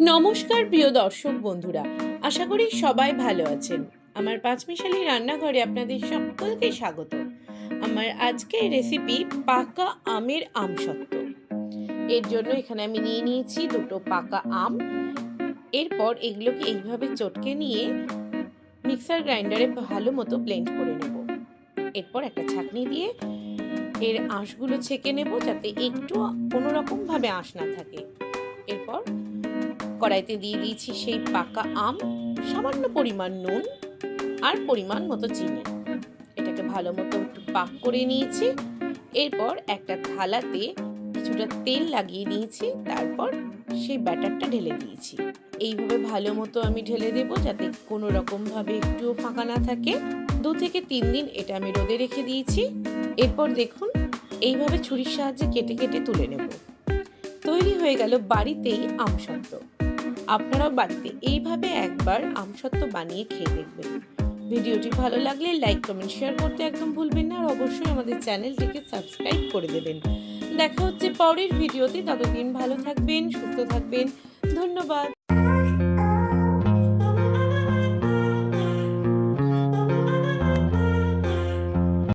নমস্কার প্রিয় দর্শক বন্ধুরা, আশা করি সবাই ভালো আছেন। আমার পাঁচমিশালি রান্নাঘরে আপনাদের সকলকে স্বাগত। আমার আজকের রেসিপি পাকা আমের আমসত্ত্ব। এর জন্য এখানে আমি নিয়ে নিয়েছি দুটো পাকা আম। এরপর এগুলোকে এইভাবে চটকে নিয়ে মিক্সার গ্রাইন্ডারে ভালো মতো ব্লেন্ড করে নেব। এরপর একটা ছাঁকনি দিয়ে এর আঁশগুলো ছেঁকে নেব, যাতে একটু কোনো রকমভাবে আঁশ না থাকে। এরপর কড়াইতে দিয়ে দিয়েছি সেই পাকা আম, সামান্য পরিমাণ নুন আর পরিমাণ মতো চিনি। এটাকে ভালো মতো একটু পাক করে নিয়েছি। এরপর একটা থালাতে কিছুটা তেল লাগিয়ে নিয়েছি, তারপর সেই ব্যাটারটা ঢেলে দিয়েছি। এইভাবে ভালো মতো আমি ঢেলে দেবো, যাতে কোনো রকমভাবে একটুও ফাঁকা না থাকে। 2 থেকে 3 দিন এটা আমি রোদে রেখে দিয়েছি। এরপর দেখুন, এইভাবে ছুরির সাহায্যে কেটে কেটে তুলে নেব। তৈরি হয়ে গেল বাড়িতেই আমসত্ত্ব। আপনারাও বাড়িতে এইভাবে একবার আমসত্ত্ব বানিয়ে খেয়ে দেখবেন। ভিডিওটি ভালো লাগলে লাইক, কমেন্ট, শেয়ার করতে একদম ভুলবেন না। আর অবশ্যই আমাদের চ্যানেলটিকে সাবস্ক্রাইব করে দেবেন। দেখা হচ্ছে পরের ভিডিওতে। ততদিন ভালো থাকবেন, সুস্থ থাকবেন। ধন্যবাদ।